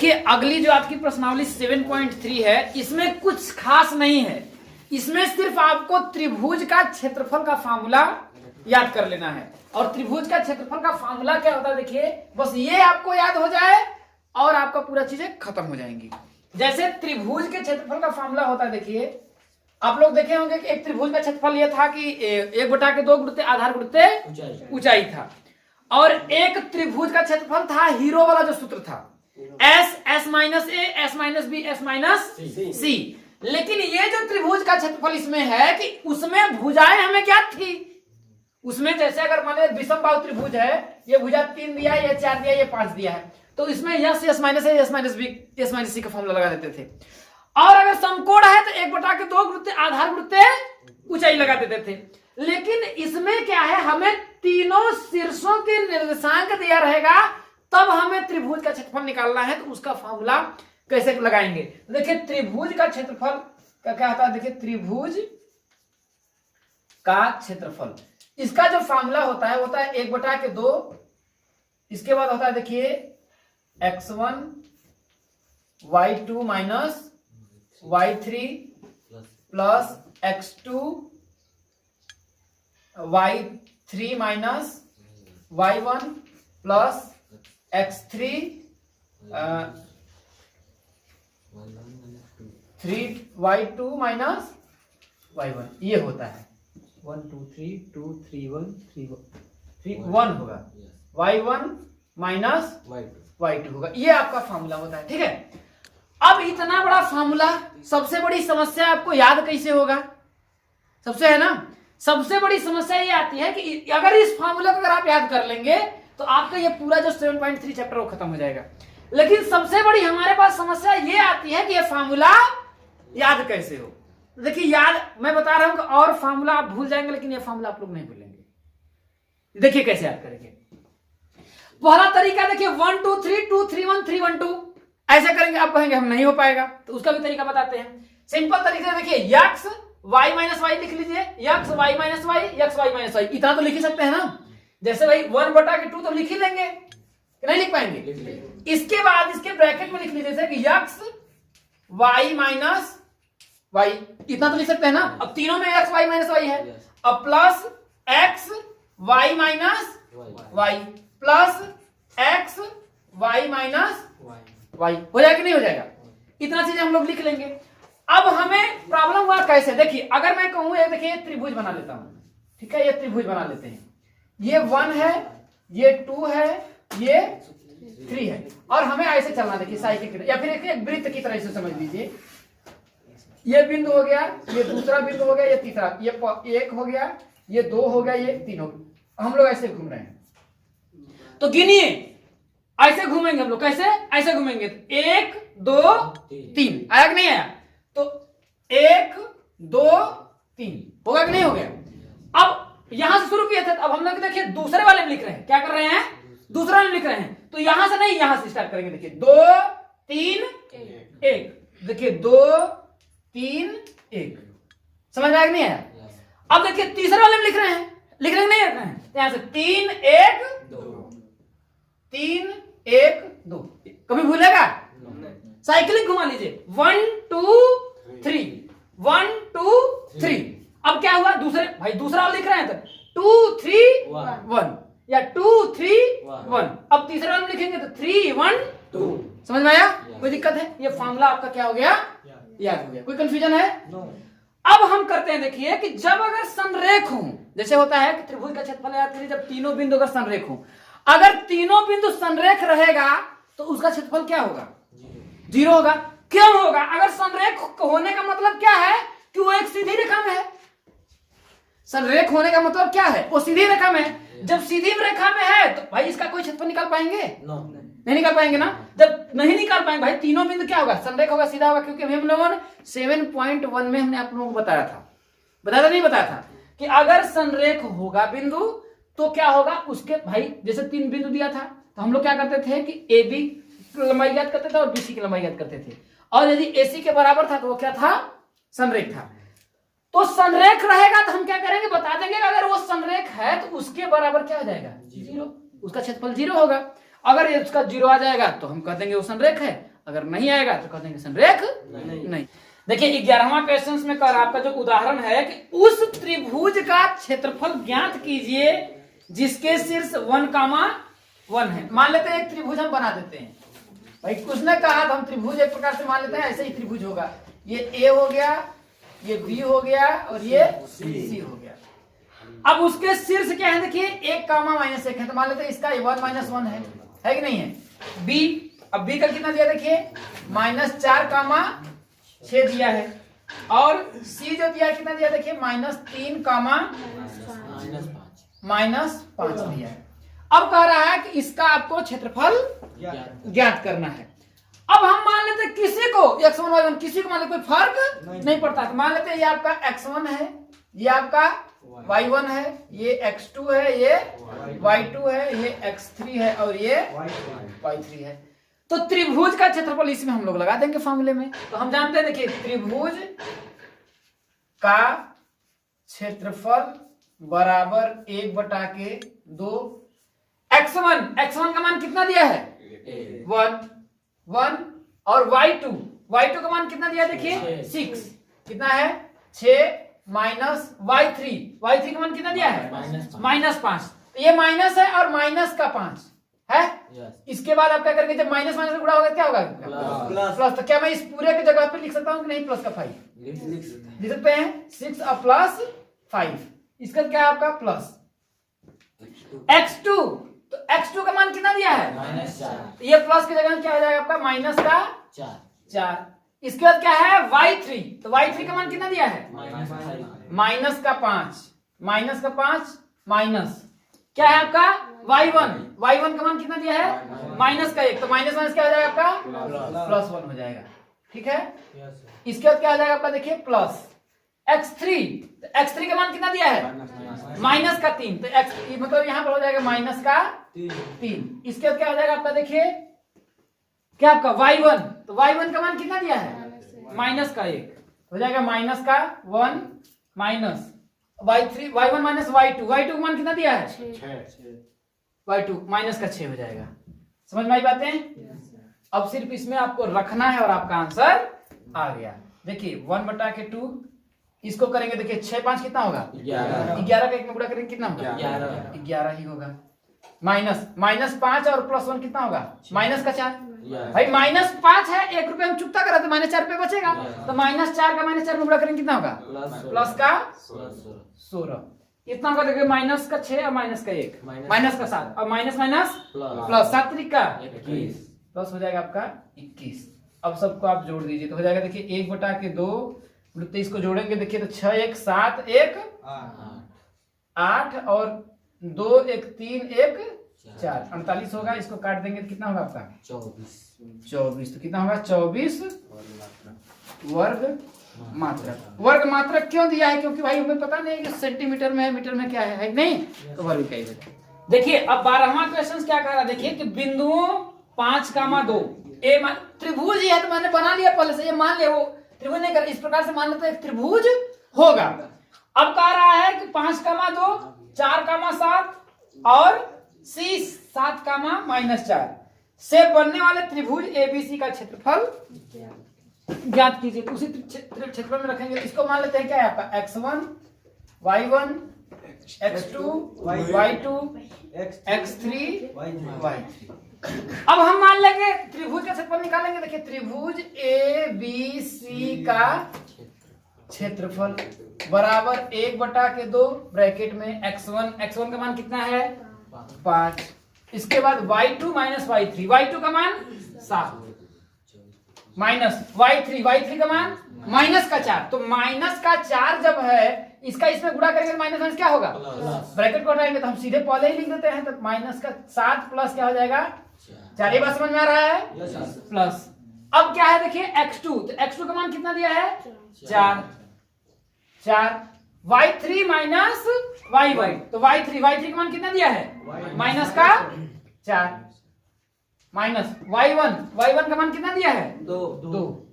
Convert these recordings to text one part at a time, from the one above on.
देखिए अगली जो आपकी प्रश्नावली 7.3 है, इसमें कुछ खास नहीं है। इसमें सिर्फ आपको त्रिभुज का क्षेत्रफल का फार्मूला याद कर लेना है। और त्रिभुज का क्षेत्रफल का फार्मूला क्या होता है, देखिए बस ये आपको याद हो जाए और आपका पूरा चीजें खत्म हो जाएंगी। जैसे त्रिभुज के क्षेत्रफल का फार्मूला होता है, देखिए आप लोग देखे होंगे कि एक त्रिभुज का क्षेत्रफल यह था कि 1/2 गुणित आधार गुणित ऊंचाई था, और एक त्रिभुज का क्षेत्रफल था हीरो वाला जो सूत्र था, S minus A S minus B S minus C. लेकिन ये जो त्रिभुज का क्षेत्रफल इसमें है कि उसमें भुजाएं हमें क्या थी, उसमें जैसे अगर मान लीजिए विषम बाहु त्रिभुज है, ये भुजा 3 दिया है, ये 4 दिया है, ये 5 दिया है, तो इसमें S minus A S minus B S minus C का फॉर्मूला लगा देते थे। और अगर समकोण है तो 1/2 गुणित आधार गुणित ऊंचाई लगा देते थे। लेकिन इसमें क्या है, हमें तीनों शीर्षों के निर्देशांक दिया रहेगा, तब हमें त्रिभुज का क्षेत्रफल निकालना है, तो उसका फॉर्मूला कैसे लगाएंगे। देखिए त्रिभुज का क्षेत्रफल का क्या होता है, देखिए त्रिभुज का क्षेत्रफल, इसका जो फॉर्मूला होता है 1/2। इसके बाद होता है देखिए x1 y2 minus y3 plus x2 y3 minus y1 plus x3 3y2 minus y1, ये होता है 1 2 3 2 3 1 3 1 होगा, y1 माइनस y2 होगा, ये आपका फार्मूला होता है। ठीक है, अब इतना बड़ा फार्मूला, सबसे बड़ी समस्या आपको याद कैसे होगा, सबसे है ना, सबसे बड़ी समस्या ये आती है कि अगर इस फार्मूला को अगर आप याद कर लेंगे तो आपका ये पूरा जो 7.3 चैप्टर वो खत्म हो जाएगा। लेकिन सबसे बड़ी हमारे पास समस्या ये आती है कि ये फार्मूला याद कैसे हो। देखिए याद मैं बता रहा हूं कि और फार्मूला आप भूल जाएंगे, लेकिन ये फार्मूला आप लोग नहीं भूलेंगे। देखिए कैसे याद करेंगे। पहला तरीका देखिए 1 2 3 2 3 1 3 1 2 ऐसे करेंगे, आप कहेंगे हम नहीं हो पाएगा, तो उसका भी तरीका बताते हैं। सिंपल तरीके से देखिए x y माइनस वाई लिख लीजिए, x y minus Y x y minus Y, इतना तो लिख ही सकते हैं ना। जैसे भाई 1/2 तो लिख ही लेंगे, नहीं लिख पाएंगे। इसके बाद इसके ब्रैकेट में लिख लीजिए जैसे कि x y माइनस वाई, इतना तो लिख सकते हैं ना। अब तीनों में x y माइनस वाई है, अब plus x y minus Y plus x y minus Y, हो जाएगा कि नहीं हो जाएगा, इतना चीजें हम लोग लिख लेंगे। अब हमें प्रॉब्लम हुआ कैसे, देखिए अगर मैं कहूं ये देखिए त्रिभुज बना लेता हूं, ठीक है, ये त्रिभुज बना लेते हैं, ये 1 है, ये 2 है, ये 3 है, और हमें ऐसे चलना, देखिए साइकिल की, या फिर एक वृत्त की तरह से समझ लीजिए। ये बिंदु हो गया, ये दूसरा बिंदु हो गया, ये तीसरा, ये 1 हो गया, ये 2 हो गया, ये 3 हो गया। हम लोग ऐसे घूम रहे हैं, तो गिनिए ऐसे घूमेंगे हम लोग, कैसे ऐसे घूमेंगे, 1 2 3 आया कि नहीं आया, तो 1 2 3 होगा कि नहीं हो गया। अब यहां से शुरू किए थे, अब हम लोग देखिए दूसरे वाले में लिख रहे हैं, क्या कर रहे हैं, दूसरे वाले में लिख रहे हैं, तो यहां से नहीं यहां से स्टार्ट करेंगे। देखिए 2 3 1, देखिए 2 3 1, समझ में आया कि नहीं आया। अब देखिए तीसरे वाले में लिख रहे हैं, लिख रहे हैं नहीं लिख रहे हैं, यहां से 3 1 2 3 1 2, कभी भूलेगा, साइकिलिंग घुमा लीजिए 1 2 3 1 2 3। अब क्या हुआ, दूसरे भाई दूसरा वाला लिख रहे हैं तो 2 3 1 या 2 3 1। अब तीसरे वाले में लिखेंगे तो 3 1 2, समझ में आया, कोई दिक्कत है, ये फॉर्मूला आपका क्या हो गया, याद हो गया, कोई कंफ्यूजन है। अब हम करते हैं, देखिए कि जब अगर संरेख हो, जैसे होता है कि त्रिभुज का क्षेत्रफल याद करिए, जब तीनों बिंदु अगर संरेख हो, अगर तीनों बिंदु संरेख रहेगा तो उसका क्षेत्रफल क्या होगा, 0 होगा। क्यों होगा, अगर संरेख होने का मतलब क्या है कि वो एक सीधी रेखा में है। संरेख होने का मतलब क्या है, वो सीधी रेखा में है। जब सीधी रेखा में है तो भाई इसका कोई क्षेत्रफल निकाल पाएंगे, नहीं निकाल पाएंगे ना। जब नहीं निकाल पाएंगे भाई, तीनों बिंदु क्या होगा, संरेख होगा, सीधा होगा। क्योंकि हम लोगों ने 7.1 में हमने आप लोगों को बताया था, नहीं बताया था कि अगर संरेख होगा बिंदु तो क्या होगा, उसके भाई जैसे 3 बिंदु दिया था तो हम लोग क्या करते थे कि AB की लंबाई ज्ञात करते थे और BC की लंबाई ज्ञात करते थे, और यदि AC के बराबर था तो वो क्या था, संरेख था। तो संरेख रहेगा तो हम क्या करेंगे, बता देंगे अगर वो संरेख है तो उसके बराबर क्या हो जाएगा, 0, उसका क्षेत्रफल 0 होगा। अगर उसका 0 आ जाएगा तो हम कह देंगे वो संरेख है, अगर नहीं आएगा तो कह देंगे संरेख नहीं। देखिए 11वां क्वेश्चन में कर आपका जो उदाहरण है कि उस त्रिभुज का क्षेत्रफल ज्ञात कीजिए जिसके शीर्ष 1,1 है। मान लेते हैं एक त्रिभुज हम बना देते हैं भाई, कुछ ने कहा तो हम त्रिभुज एक प्रकार से मान लेते हैं, ऐसे ही त्रिभुज होगा। ये ए हो गया, ये बी हो गया और ये सी हो गया। अब उसके शीर्ष क्या है देखिए 1,-1 है, तो मान लेते हैं इसका 1-1 है कि नहीं है। बी, अब बी का कितना दिया देखिए -4,6 दिया है, और सी जो दिया कितना दिया देखिए -3,-5 दिया है। अब कह रहा है कि इसका आपको क्षेत्रफल ज्ञात करना है। अब हम मान लेते हैं किसी को x1 y1 किसी को मान लेते कोई फर्क नहीं पड़ता, तो मान लेते हैं ये आपका x1 है, ये आपका y1 है, ये x2 है, ये y2 है, ये x3 है और ये y3 है। तो त्रिभुज का क्षेत्रफल इसमें हम लोग लगा देंगे फॉर्मूले में। तो हम जानते हैं देखिए त्रिभुज का क्षेत्रफल बराबर 1/2 x1 का मान कितना दिया है 1 और y2 का मान कितना दिया देखिए 6 कितना है 6 माइनस y3 का मान कितना दिया है -5। तो ये माइनस है और माइनस का 5 है। इसके बाद आप क्या करेंगे जब माइनस माइनस से गुणा होगा क्या होगा प्लस। तो क्या मैं इस पूरे की जगह पे लिख सकता हूँ कि नहीं प्लस का 5 लिख सकते हैं 6 और प्लस 5। इसका क्या है आपका प्लस x2, तो x2 का मान कितना दिया है -4, ये प्लस की जगह क्या हो जाएगा आपका माइनस का 4। इसके बाद क्या है y3, तो y3 का मान कितना दिया है माइनस का 5 माइनस क्या है आपका y1 का मान कितना दिया है -1, तो माइनस क्या हो जाएगा आपका +1 हो जाएगा। ठीक है, इसके बाद क्या हो जाएगा आपका देखिए प्लस x3, तो x3 का मान कितना दिया है -3, तो x मतलब यहाँ पर हो जाएगा -3। इसके बाद क्या हो जाएगा आपका देखिए क्या आपका y1, तो y1 का मान कितना दिया है -1 हो जाएगा -1 माइनस y1 y2 का मान कितना दिया है 6 y2 -6 हो जाएगा। समझ में आई बातें। अब सिर्फ इसमें आपको रखना है और आपका आंसर आ गया। देखिए 1/2 इसको करेंगे देखिए 6 5 कितना होगा 11 का 1 में गुणा करेंगे कितना होगा 11 ही होगा। -5 और +1 कितना होगा -4 भाई -5 है 1 रुपए हम चुकता करा तो -4 रुपए बचेगा, तो -4 का -4 में गुणा करेंगे कितना होगा प्लस का 16 कितना होगा देखिए -6 और -1 -7 और माइनस प्लस 7 का 21 प्लस हो जाएगा आपका 21। अब सबको आप जोड़ दीजिए तो हो जाएगा देखिए 1/2 तो इसको जोड़ेंगे देखिए तो 6 1 7 1 8 और 2 1 3 1 4 48 होगा। इसको काट देंगे तो कितना होगा आपका 24। तो कितना होगा 24 वर्ग मात्रक क्यों दिया है क्योंकि भाई हमें पता नहीं है कि सेंटीमीटर में है मीटर में क्या है नहीं, तो वर्ग का ही है। देखिए अब 12वां क्वेश्चन क्या कह रहा है देखिए कि बिंदुओं 5,2 ए त्रिभुज ही है, तो मैंने बना लिया पहले से, ये मान लिया वो त्रिभुज नहीं कर, इस प्रकार से मान लेते हैं त्रिभुज होगा। अब कह रहा है कि 5,2 4,7 और C 7,-4 से बनने वाले त्रिभुज ABC का क्षेत्रफल ज्ञात कीजिए। तो उसी क्षेत्रफल में रखेंगे, इसको मान लेते हैं क्या है आपका x1 y1 x2 y2 x3 y3। अब हम मान लेंगे त्रिभुज का क्षेत्रफल निकालेंगे। देखिए त्रिभुज ABC का क्षेत्रफल बराबर 1/2 ब्रैकेट में x1 का मान कितना है 5। इसके बाद y2 y3 का मान 7 माइनस y3 का मान -4। तो -4 जब है इसका इसमें गुणा करेंगे तो माइनस क्या होगा ब्रैकेट को हटाएंगे तो हम सीधे पहले ही लिख देते हैं। तो -7 प्लस क्या हो जाएगा 4। ये बात समझ में आ रहा है प्लस। अब क्या है देखिए x2, तो x2 का मान कितना दिया है 4 y3 माइनस y1, तो y3 का मान कितना दिया है -4 माइनस y1 का मान कितना दिया है 2।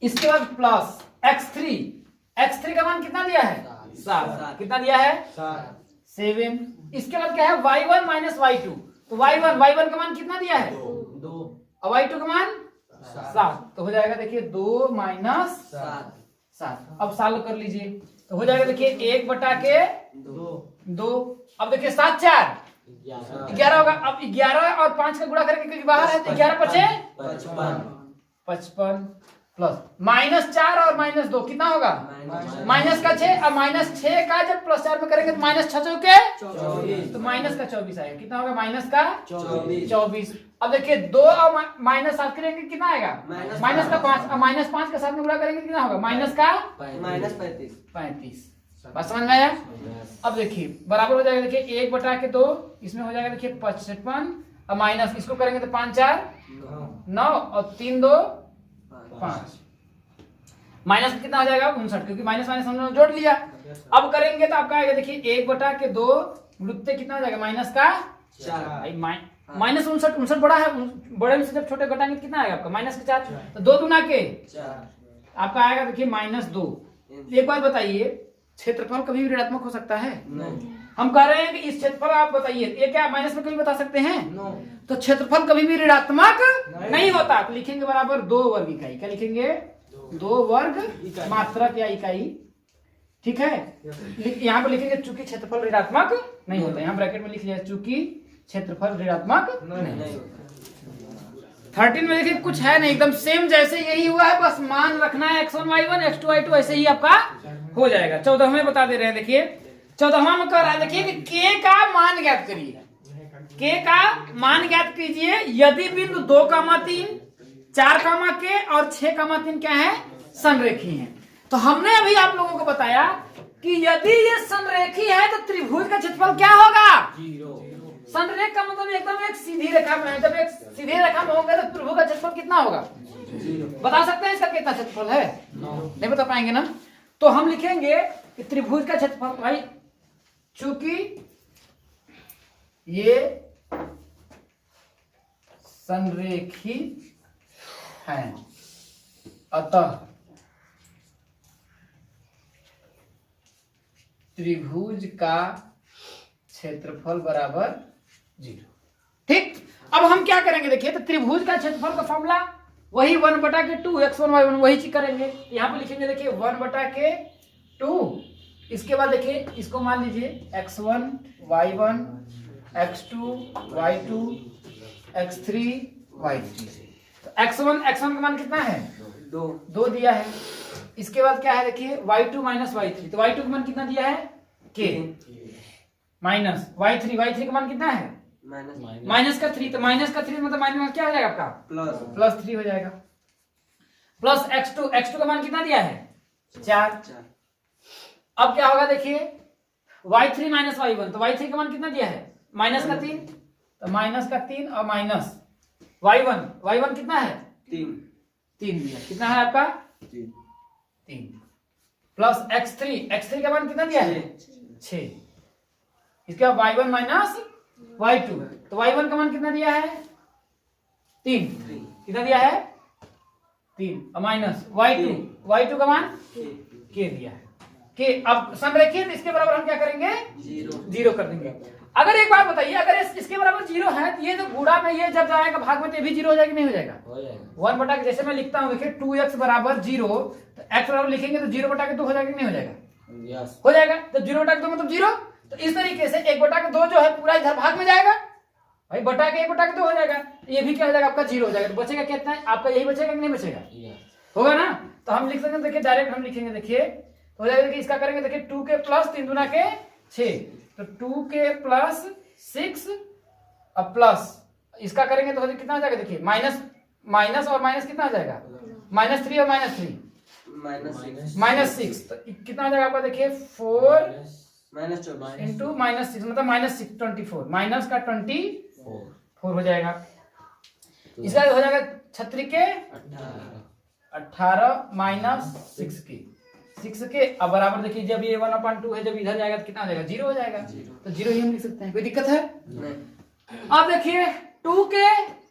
इसके बाद प्लस x3 का मान कितना दिया है 7। कितना दिया है 7। इसके बाद क्या है y1 y2, तो y1 का मान कितना दिया है 2। और y2 का मान 7, तो हो जाएगा देखिए 2 माइनस 7। अब सॉल्व कर लीजिए तो हो जाएगा देखिए 1 बटा के 2। अब देखिए 7 4 11 होगा। अब 11 और 5 का गुणा करेंगे क्योंकि बाहर है तो 11 पचे 55 प्लस -4 और -2 कितना होगा माइनस का 6। अब -6 का जब +4 में करेंगे तो -6 के 24, तो माइनस का 24 आएगा। कितना होगा माइनस का 24। अब देखिए 2 और -7 करेंगे कितना आएगा माइनस का 5। अब -5 का 7 में गुणा करेंगे कितना होगा माइनस का -35। बात समझ में आया। अब देखिए बराबर हो जाएगा देखिए 1 बटा के 2, इसमें हो जाएगा देखिए 55 और माइनस इसको करेंगे तो 5 4 9 और 3 2 5। माइनस कितना हो जाएगा 59, क्योंकि माइनस माइनस हम लोग जोड़ लिया। अब करेंगे तो आपका आएगा देखिए 1 बटा के 2 गुणित कितना हो जाएगा माइनस का 4। माइनस 59 बड़ा है, बड़े में से जब छोटे घटाएंगे तो कितना आएगा आपका माइनस का 4, तो 2 दूना के 4 आपका आएगा देखिए -2। एक बात बताइए क्षेत्रफल कभी भी ऋणात्मक हो सकता है? हम कह रहे हैं कि इस क्षेत्रफल आप बताइए ये क्या माइनस में कभी बता सकते हैं? तो क्षेत्रफल कभी भी ऋणात्मक नहीं होता। तो लिखेंगे बराबर 2 वर्ग इकाई। क्या लिखेंगे 2 वर्ग मात्रक या इकाई। ठीक है, यहाँ पर लिखेंगे चूंकि क्षेत्रफल ऋणात्मक नहीं होता। यहाँ ब्रैकेट में लिख लिया चूंकि क्षेत्रफल ऋणात्मक नहीं। 13 में देखिए कुछ है नहीं, एकदम सेम जैसे यही हुआ है, बस मान रखना है x1 y1 x2 y2 ऐसे ही आपका हो जाएगा। 14 में बता दे रहे हैं देखिए 14वां में कह रहा है देखिए कि k का मान ज्ञात करिए। k का मान ज्ञात कीजिए यदि बिंदु 2, 3, 4, k और 6, 3 क्या है संरेखी है। तो हमने अभी आप लोगों को बताया कि यदि ये संरेखी है तो त्रिभुज का क्षेत्रफल क्या होगा 0। संरेख का मतलब एकदम एक सीधी रेखा में है। जब एक सीधी रेखा में होगा तो त्रिभुज का क्षेत्रफल कितना होगा 0। बता सकते हैं इसका कितना क्षेत्रफल है? नहीं बता पाएंगे ना। तो हम लिखेंगे कि त्रिभुज का क्षेत्रफल भाई चूंकि ये संरेखी है अतः त्रिभुज का क्षेत्रफल बराबर 0। ठीक, अब हम क्या करेंगे देखिए तो त्रिभुज का क्षेत्रफल का फॉर्मूला वही 1 बटा के 2 x1 y1 वही चीज करेंगे। यहाँ पे लिखेंगे देखिए 1 बटा के 2। इसके बाद देखिए इसको मान लीजिए x1 y1 x2 y2 x3 y3। तो x1 का मान कितना है 2 दिया है। इसके बाद क्या है देखिए y2 माइनस y3, तो y2 का मान कितना दिया है k माइनस y3 का मान कितना है माइनस का 3, तो माइनस का 3 मतलब माइनस क्या हो जाएगा आपका प्लस 3 हो जाएगा। प्लस x2 का मान कितना दिया है 4। अब क्या होगा देखिए y3 माइनस y1, तो y3 का मान कितना दिया है माइनस का 3, तो माइनस का 3 और माइनस y1 कितना है 3 दिया। कितना है आपका 3 प्लस x3 का मान कितना दिया है 6। इसके बाद y1 माइनस y2, तो y1 का मान कितना दिया है 3, कितना दिया है 3 और माइनस y2 का मान k दिया है k। अब संरेखित इसके बराबर हम क्या करेंगे 0 कर देंगे। अगर एक बात बताइए अगर इसके बराबर 0 है तो ये जो गुणा में ये जब जाएगा भाग में तो ये भी 0 हो जाएगा नहीं हो जाएगा 1 बटा के जैसे मैं लिखता हूँ देखिए 2x बराबर 0, तो x बराबर लिखेंगे तो 0 बटा के 2 हो जाएगा नहीं हो जाएगा हो जाएगा। तो 0 बटा के 2 मतलब 0। तो इस तरीके से 1 बटा के 2 जो है पूरा इधर भाग में जाएगा भाई, बटा के 1 बटा के 2 हो जाएगा। ये भी क्या हो जाएगा आपका 0 हो जाएगा। तो बचेगा कितना है आपका यही बचेगा कि नहीं बचेगा होगा ना। तो हम लिख सकते हैं देखिए डायरेक्ट हम लिखेंगे देखिए तो हो जाएगा कि इसका करेंगे देखिए 2 के प्लस 3 दूना के 6, तो 2 के प्लस 6 अब प्लस इसका करेंगे तो कितना हो जाएगा देखिए माइनस और माइनस कितना हो जाएगा -3 और -3 -6, तो कितना हो जाएगा आपका देखिए 4 इंटू -6 मतलब -6 24 माइनस का 24 हो जाएगा। इसका हो जाएगा 36 के 18 माइनस 6 के अब बराबर देखिए जब ये 1/2 है जब इधर जाएगा तो कितना हो जाएगा 0 हो जाएगा। तो 0 ही हम लिख सकते हैं, कोई दिक्कत है नहीं। अब देखिए 2 के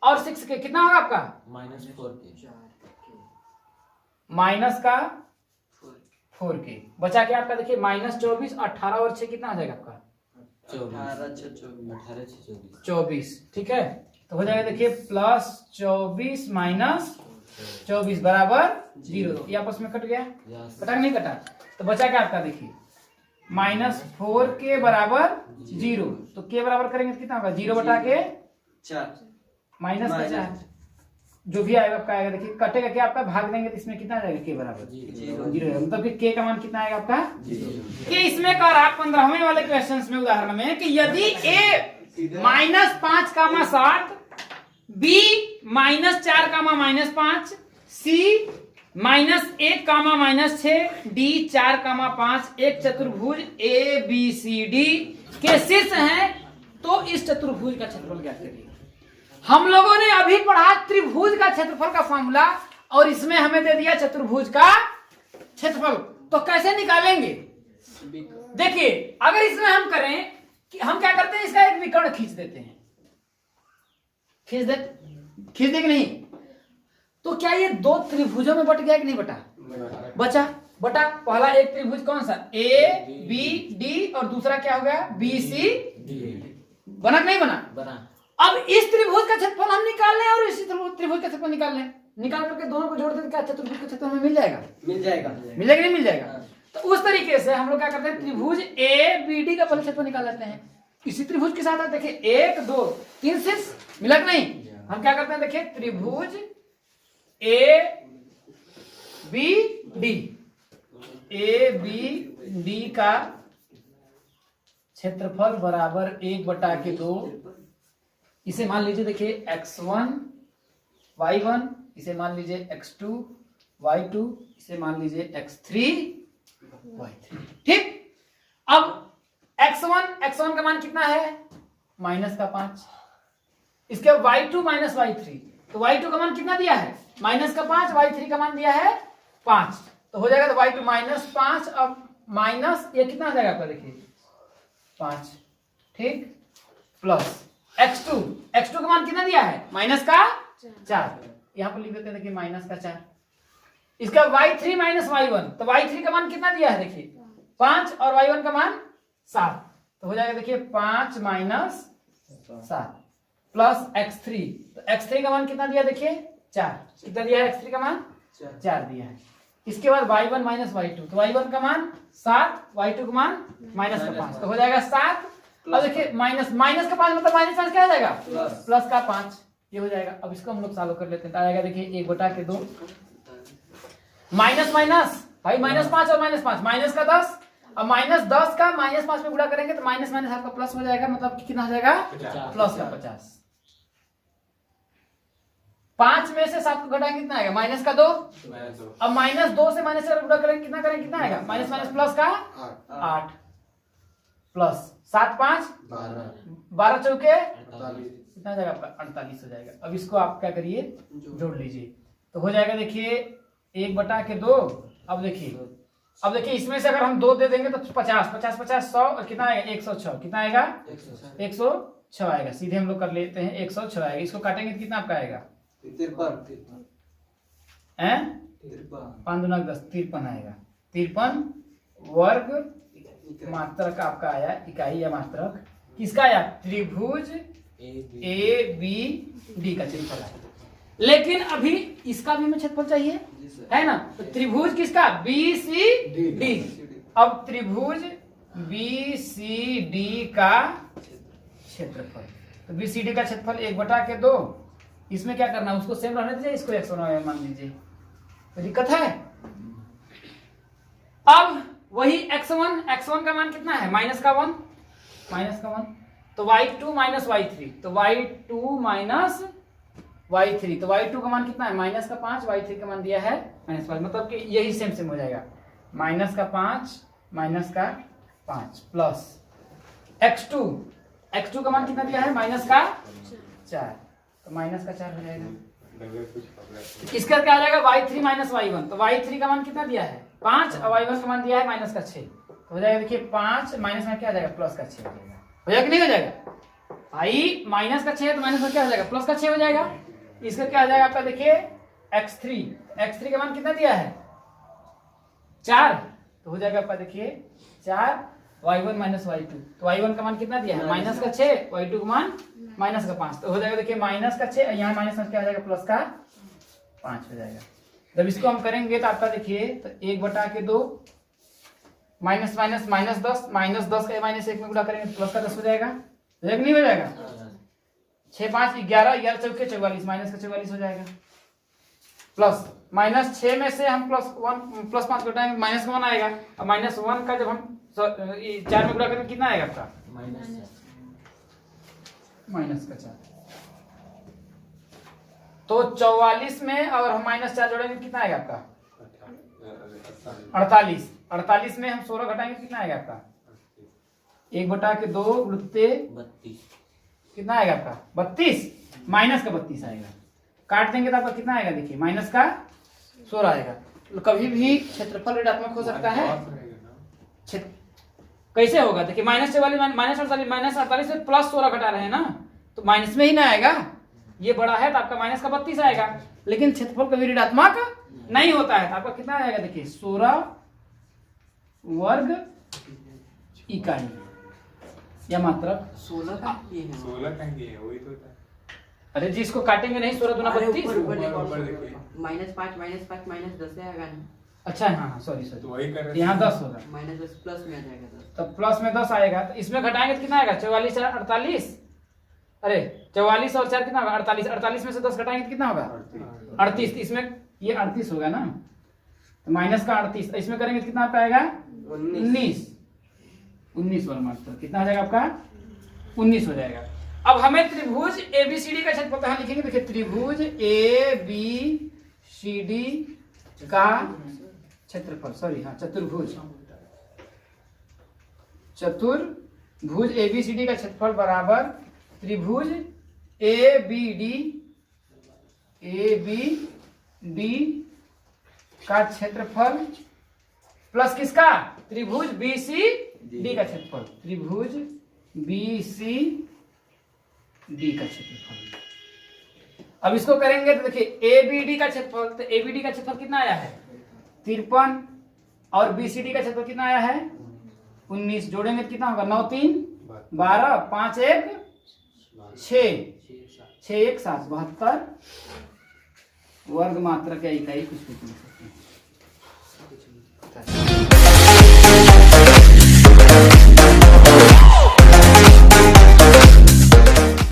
और 6 के कितना होगा आपका माइनस का 4 के बचा के आपका देखिए -24 18 और 6 कितना हो जाएगा आपका 24। ठीक है, तो हो जाएगा देखिए +24 माइनस 24 बराबर 0। ये आपस में कट गया, कटा नहीं कटा? तो बचा क्या आपका देखिए -4 के बराबर 0। तो के बराबर करेंगे तो कितना होगा 0 बटा के 4 माइनस का 4 जो भी आएगा आपका आएगा देखिए कटेगा क्या आपका भाग देंगे तो इसमें कितना आ जाएगा के बराबर 0। मतलब कि के का मान कितना आएगा आपका 0। कि इसमें कह रहा 15वें वाले क्वेश्चंस में उदाहरण में कि यदि a -5 comma 7 b -4 comma -5 c -1 comma -6 d 4 कामा 5 एक चतुर्भुज ए बी सी डी के शीर्ष हैं तो इस चतुर्भुज का क्षेत्रफल ज्ञात करिए। हम लोगों ने अभी पढ़ा त्रिभुज का क्षेत्रफल का फॉर्मूला और इसमें हमें दे दिया चतुर्भुज का क्षेत्रफल। तो कैसे निकालेंगे देखिए, अगर इसमें हम करें कि हम क्या करते हैं इसका एक विकर्ण खींच देते हैं, खींच दे कि नहीं? तो क्या ये दो त्रिभुजों में बट गया कि नहीं बटा? बटा पहला एक त्रिभुज कौन सा ए बी डी और दूसरा क्या हो गया बी सी डी। बना कि नहीं बना? अब इस त्रिभुज का क्षेत्रफल हम निकाल लें और इसी त्रिभुज का क्षेत्रफल निकाल लें, निकाल करके दोनों को जोड़ दें क्या चतुर्भुज का क्षेत्रफल हमें मिल जाएगा नहीं मिल जाएगा? तो उस तरीके से हम लोग क्या करते हैं त्रिभुज ए बी डी का पहले क्षेत्रफल निकाल लेते हैं इसी त्रिभुज के साथ। देखिए 1 2 3 शीर्ष मिला कि नहीं? हम क्या करते हैं देखिए त्रिभुज ए बी डी का क्षेत्रफल बराबर 1/2। इसे मान लीजिए देखिए x1 y1, इसे मान लीजिए x2 y2, इसे मान लीजिए x3 y3। ठीक, अब x1 का मान कितना है -5, इसके y2 -y3, तो y2 का मान कितना दिया है -5, y3 का मान दिया है 5, तो हो जाएगा तो y2 -5 अब माइनस ये कितना आ जाएगा आपका देखिए 5, ठीक, प्लस x2 का मान कितना दिया है -4, यहाँ पर लिख देते हैं देखिए -4। इसका y3 -y1, तो y3 का मान कितना दिया है देखिए 5 और y1 का मान 7, तो हो जाएगा देखिए 5 -7 प्लस x3, तो x3 का मान कितना दिया देखिए 4, कितना दिया है x3 का मान 4 दिया है। इसके बाद y1 -y2, तो y1 का मान 7, y2 का मान -5, तो हो जाएगा 7। अब देखिए माइनस का 5 मतलब -5 क्या हो जाएगा प्लस का 5, ये हो जाएगा। अब इसको हम लोग सॉल्व कर लेते हैं, तो आएगा देखिए 1/2 माइनस भाई -5 और -5 माइनस का 10, अब -10 का -5 में गुणा करेंगे तो माइनस आपका प्लस हो जाएगा, मतलब कितना हो जाएगा प्लस का 50। 5 में से 7 को घटाएंगे कितना आएगा -2, अब -2 से माइनस गुणा करेंगे कितना आएगा माइनस प्लस का 8 प्लस 7 5 12 चौके कितना जाएगा आपका 48 हो जाएगा। अब इसको आप क्या करिए जोड़ लीजिए, तो हो जाएगा देखिए 1/2। अब देखिए इसमें से अगर हम 2 दे देंगे तो 50 100 और कितना आएगा 106, कितना आएगा 106 आएगा। सीधे हम लोग कर लेते हैं 106 आएगा, इसको काटेंगे तो कितना आपका आएगा 5 दूना 10 53 आएगा। 53 वर्ग मात्रक आपका आया, इकाई या मात्रक किसका आया त्रिभुज ए बी डी का क्षेत्रफल है। लेकिन अभी इसका भी हमें क्षेत्रफल चाहिए है ना, तो त्रिभुज किसका बी सी डी। अब त्रिभुज बी सी डी का क्षेत्रफल, तो बी सी डी का क्षेत्रफल 1/2। इसमें क्या करना है उसको सेम रहने दीजिए, इसको x1 मान लीजिए, तो दिक्कत है। अब वही x1 का मान कितना है -1, तो y2 -y3, तो y2 -y3, तो y2 का मान कितना है -5, y3 का मान दिया है -5, मतलब कि यही सेम हो जाएगा -5 प्लस x2 का मान कितना दिया है -4, तो -4 हो जाएगा। इसका क्या आ जाएगा y3 -y1, तो y3 का मान कितना दिया है 5 और y1 का मान दिया है -6, तो हो जाएगा देखिए 5 माइनस में क्या आ जाएगा प्लस का 6 हो जाएगा। हो जाएगा कि नहीं हो जाएगा भाई, -6 तो माइनस में क्या हो जाएगा प्लस का 6 हो जाएगा। इसका क्या आ जाएगा आपका देखिए x3 का मान कितना दिया है 4, तो हो जाएगा आपका देखिए 4 y1 -y2, तो y1 का मान कितना दिया है -6, y2 का मान माइनस का 5, तो हो जाएगा देखिए माइनस का 6, यहाँ माइनस का क्या हो जाएगा, प्लस का 5 हो जाएगा। जब इसको हम करेंगे तो आपका देखिए तो 1/2 माइनस माइनस माइनस 10, माइनस 10 का -1 में गुणा करेंगे प्लस का 10 हो जाएगा, नहीं हो जाएगा। 6 5 11, 11 चौके 44, माइनस का 44 हो जाएगा। प्लस माइनस 6 में से हम प्लस 5 घटाएंगे, माइनस का 1 आएगा। और -1 का जब हम 4 में गुणा करेंगे कितना आएगा आपका, माइनस का 4। तो 44 में अगर हम -4 जोड़ेंगे कितना आएगा आपका, 48। 48 में हम 16 घटाएंगे कितना आएगा आपका, 1/2 उड़ते 32, कितना आएगा आपका 32, माइनस का 32 आएगा। काट देंगे तो आपका कितना आएगा, देखिए माइनस का 16 आएगा। तो कभी भी क्षेत्रफल ऋणात्मक हो सकता है। कैसे होगा, देखिए -44 -48 से +16 घटा रहे हैं ना, तो माइनस में ही ना आएगा। ये बड़ा है तो आपका माइनस का 32 आएगा, लेकिन क्षेत्रफल कभी ऋणात्मक नहीं होता है। तो आपका कितना आएगा, देखिए 16 वर्ग इकाई या मात्रक 16 का ये है, 16 का ये है, वही तो था। अरे जी इसको काटेंगे नहीं, 16 दूना 32। -5 -10 से आएगा ना। अच्छा हाँ सॉरी तो वही कर रहे थे। यहाँ 10 होगा, -10 प्लस में आ जाएगा 10। तो प्लस में 10 आएगा। तो इसमें घटाएंगे तो कितना आएगा, 44 और 48, अरे 44 और 4 कितना होगा, 48। 48 में से 10 घटाएंगे तो कितना होगा, 38। इसमें ये 38 होगा ना, तो माइनस का 38, इसमें करेंगे तो कितना आएगा, 19 वाला मात्र कितना आ जाएगा आपका, 19 हो जाएगा। अब हमें त्रिभुज ABCD का क्षेत्रफल यहाँ लिखेंगे। देखिए त्रिभुज ABCD का क्षेत्रफल, सॉरी हाँ चतुर्भुज ABCD का क्षेत्रफल बराबर त्रिभुज ABD का क्षेत्रफल प्लस किसका, त्रिभुज BCD का क्षेत्रफल, त्रिभुज BCD का क्षेत्रफल। अब इसको करेंगे तो देखिए ABD का क्षेत्रफल, तो ABD का क्षेत्रफल कितना आया है, 53, और BCD का क्षेत्रफल कितना आया है, 19। जोड़ेंगे तो कितना होगा, 9 3 12, 5 1 6, 6 1 7, 72 वर्ग मात्रक या इकाई कुछ भी पूछ सकते हैं।